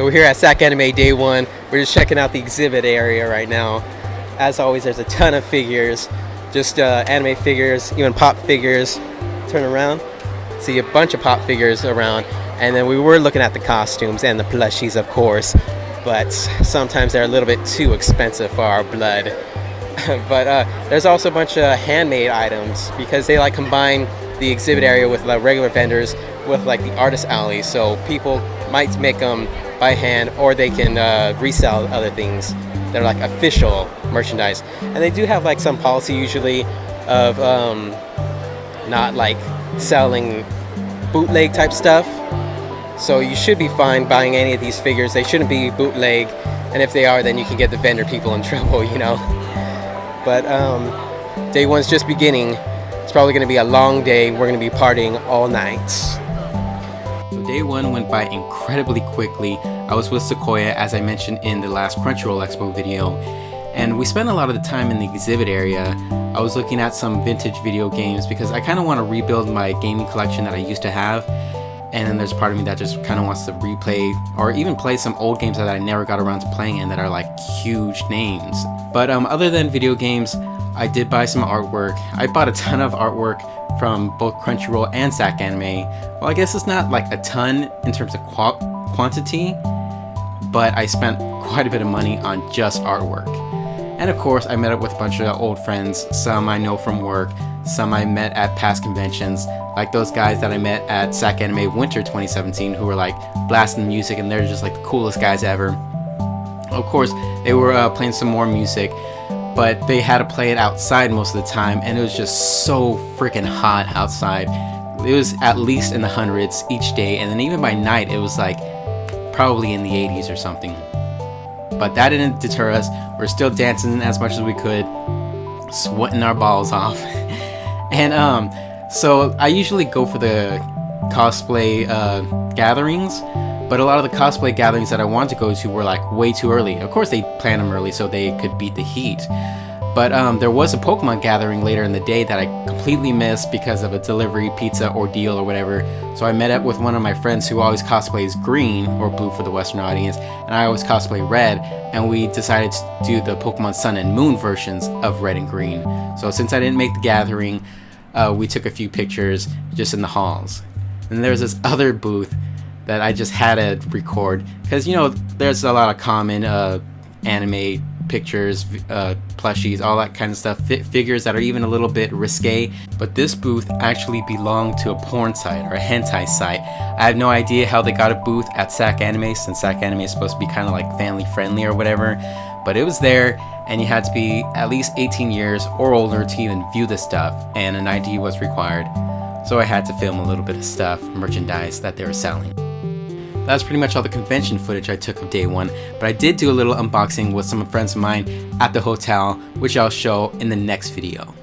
So we're here at SacAnime Day 1. We're just checking out the exhibit area right now. As always, there's a ton of figures. Just anime figures, even pop figures. Turn around. See a bunch of pop figures around. And then we were looking at the costumes and the plushies, of course. But sometimes they're a little bit too expensive for our blood. But there's also a bunch of handmade items because they like combine the exhibit area with like regular vendors with like the artist alley. So people might make them by hand, or they can resell other things that are like official merchandise. And they do have like some policy usually of not like selling bootleg type stuff. So you should be fine buying any of these figures. They shouldn't be bootleg, and if they are, then you can get the vendor people in trouble, you know. But day 1's just beginning. It's probably going to be a long day. We're going to be partying all night. So day 1 went by incredibly quickly. I was with Sequoia, as I mentioned in the last Crunchyroll Expo video, and we spent a lot of the time in the exhibit area. I was looking at some vintage video games because I kind of want to rebuild my gaming collection that I used to have. And then there's part of me that just kind of wants to replay or even play some old games that I never got around to playing and that are like huge names. But other than video games, I did buy some artwork. I bought a ton of artwork from both Crunchyroll and SacAnime. Well, I guess it's not like a ton in terms of quantity, but I spent quite a bit of money on just artwork. And of course, I met up with a bunch of old friends, some I know from work, some I met at past conventions, like those guys that I met at SacAnime Winter 2017 who were like blasting music, and they're just like the coolest guys ever. Of course, they were playing some more music, but they had to play it outside most of the time, and it was just so freaking hot outside. It was at least in the hundreds each day, and then even by night it was like probably in the 80s or something. But that didn't deter us. We're still dancing as much as we could, sweating our balls off. And so I usually go for the cosplay gatherings, but a lot of the cosplay gatherings that I wanted to go to were like way too early. Of course they planned them early so they could beat the heat. But there was a Pokemon gathering later in the day that I completely missed because of a delivery pizza ordeal or whatever. So I met up with one of my friends who always cosplays green, or blue for the Western audience, and I always cosplay red, and we decided to do the Pokemon Sun and Moon versions of red and green. So since I didn't make the gathering, we took a few pictures just in the halls. And there's this other booth that I just had to record because, you know, there's a lot of common anime pictures, plushies, all that kind of stuff, figures that are even a little bit risque. But this booth actually belonged to a porn site or a hentai site. I have no idea how they got a booth at SacAnime, since SacAnime is supposed to be kind of like family friendly or whatever, but it was there, and you had to be at least 18 years or older to even view this stuff, and an ID was required. So I had to film a little bit of stuff, merchandise that they were selling. That's pretty much all the convention footage I took of day 1, but I did do a little unboxing with some friends of mine at the hotel, which I'll show in the next video.